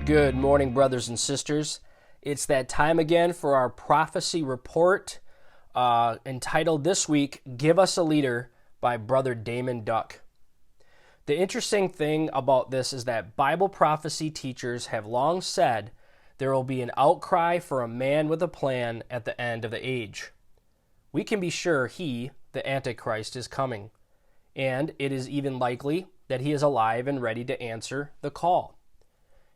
Good morning, brothers and sisters. It's that time again for our prophecy report entitled this week, Give Us a Leader by Brother Damon Duck. The interesting thing about this is that Bible prophecy teachers have long said there will be an outcry for a man with a plan at the end of the age. We can be sure he, the Antichrist, is coming, and it is even likely that he is alive and ready to answer the call.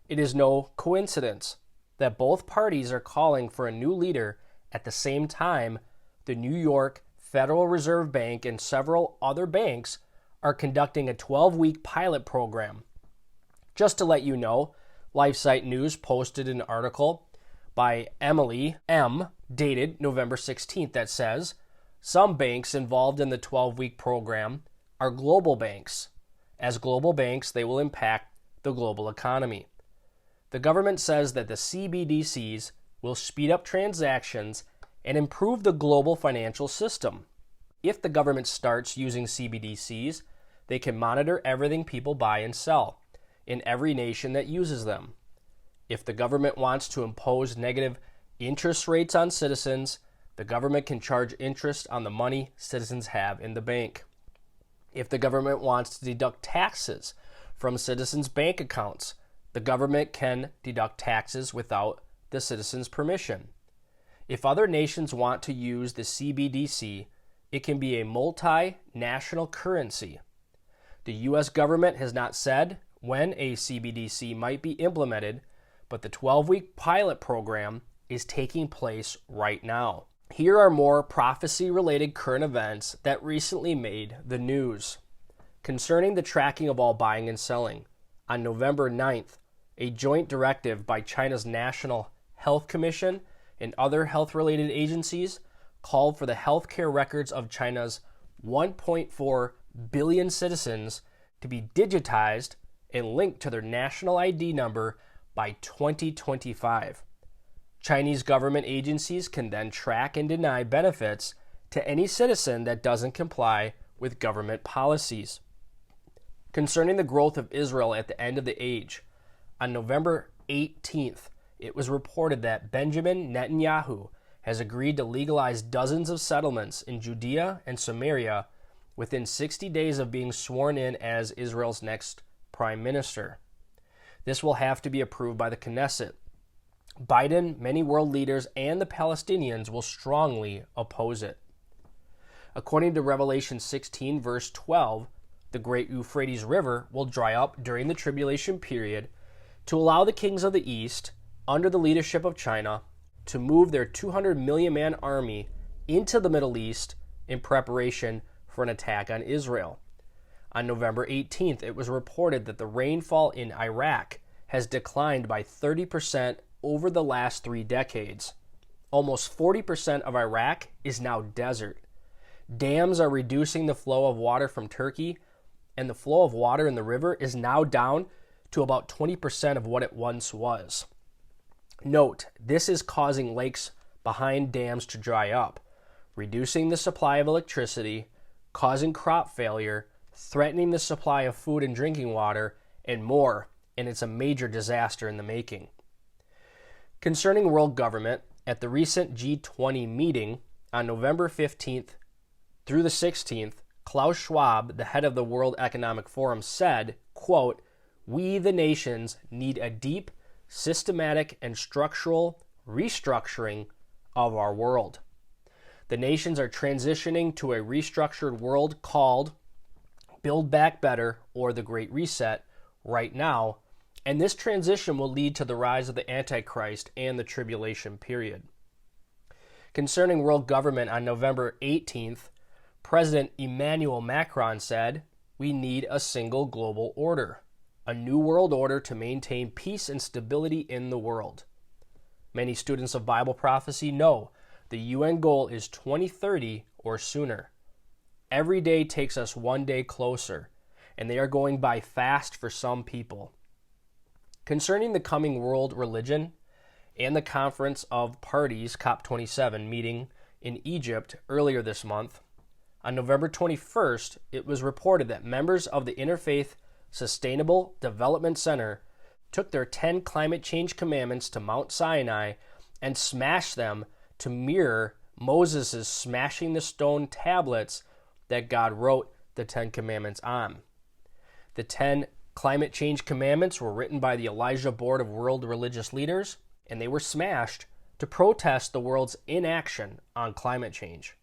It is no coincidence that both parties are calling for a new leader at the same time the New York Federal Reserve Bank and several other banks are conducting a 12-week pilot program. Just to let you know, LifeSite News posted an article by Emily M., dated November 16th, that says, some banks involved in the 12-week program are global banks. As global banks, they will impact the global economy. The government says that the CBDCs will speed up transactions and improve the global financial system. If the government starts using CBDCs, they can monitor everything people buy and sell in every nation that uses them. If the government wants to impose negative interest rates on citizens, the government can charge interest on the money citizens have in the bank. If the government wants to deduct taxes from citizens' bank accounts, the government can deduct taxes without the citizens' permission. If other nations want to use the CBDC, it can be a multinational currency. The U.S. government has not said when a CBDC might be implemented, but the 12-week pilot program is taking place right now. Here are more prophecy-related current events that recently made the news. Concerning the tracking of all buying and selling, on November 9th, a joint directive by China's National Health Commission and other health-related agencies called for the healthcare records of China's 1.4 billion citizens to be digitized and linked to their national ID number by 2025. Chinese government agencies can then track and deny benefits to any citizen that doesn't comply with government policies. Concerning the growth of Israel at the end of the age, on November 18th, it was reported that Benjamin Netanyahu has agreed to legalize dozens of settlements in Judea and Samaria within 60 days of being sworn in as Israel's next prime minister. This will have to be approved by the Knesset. Biden, many world leaders, and the Palestinians will strongly oppose it. According to Revelation 16, verse 12, the great Euphrates River will dry up during the tribulation period to allow the kings of the East, under the leadership of China, to move their 200 million man army into the Middle East in preparation for an attack on Israel. On November 18th, it was reported that the rainfall in Iraq has declined by 30% over the last 3 decades. Almost 40% of Iraq is now desert. Dams are reducing the flow of water from Turkey, and the flow of water in the river is now down to about 20% of what it once was. Note, this is causing lakes behind dams to dry up, reducing the supply of electricity, causing crop failure, threatening the supply of food and drinking water, and more, and it's a major disaster in the making. Concerning world government, at the recent G20 meeting on November 15th through the 16th, Klaus Schwab, the head of the World Economic Forum, said, quote, "We, the nations, need a deep, systematic, and structural restructuring of our world. The nations are transitioning to a restructured world called Build Back Better, or the Great Reset, right now, and this transition will lead to the rise of the Antichrist and the tribulation period." Concerning world government, on November 18th, President Emmanuel Macron said, "We need a single global order, a new world order to maintain peace and stability in the world." Many students of Bible prophecy know the UN goal is 2030 or sooner. Every day takes us one day closer, and they are going by fast for some people. Concerning the coming world religion and the Conference of Parties, COP27, meeting in Egypt earlier this month, on November 21st, it was reported that members of the Interfaith Sustainable Development Center took their 10 climate change commandments to Mount Sinai and smashed them to mirror Moses' smashing the stone tablets that God wrote the 10 commandments on. The 10 climate change commandments were written by the Elijah Board of World Religious Leaders, and they were smashed to protest the world's inaction on climate change.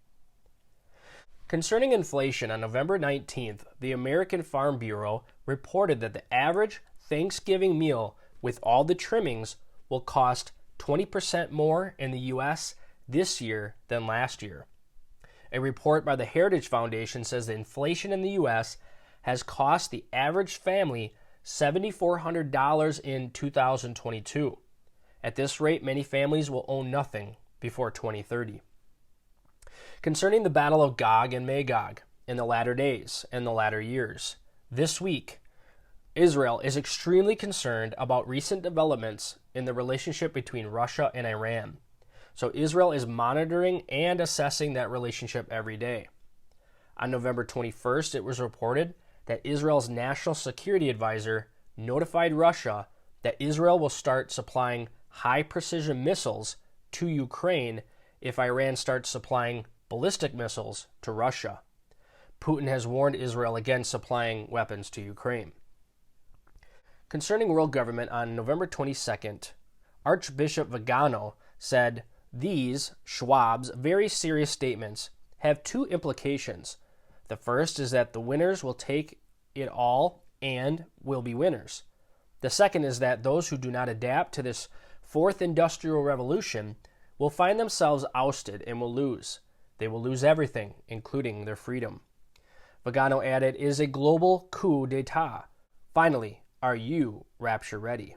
Concerning inflation, on November 19th, the American Farm Bureau reported that the average Thanksgiving meal with all the trimmings will cost 20% more in the U.S. this year than last year. A report by the Heritage Foundation says that inflation in the U.S. has cost the average family $7,400 in 2022. At this rate, many families will own nothing before 2030. Concerning the battle of Gog and Magog in the latter days and the latter years, this week, Israel is extremely concerned about recent developments in the relationship between Russia and Iran. So Israel is monitoring and assessing that relationship every day. On November 21st, it was reported that Israel's national security advisor notified Russia that Israel will start supplying high-precision missiles to Ukraine if Iran starts supplying ballistic missiles to Russia. Putin has warned Israel against supplying weapons to Ukraine. Concerning world government, on November 22nd, Archbishop Vigano said, "These, Schwab's very serious statements, have two implications. The first is that the winners will take it all and will be winners. The second is that those who do not adapt to this fourth industrial revolution will find themselves ousted and will lose. They will lose everything, including their freedom." Vigano added, "It is a global coup d'etat. Finally, are you rapture ready?"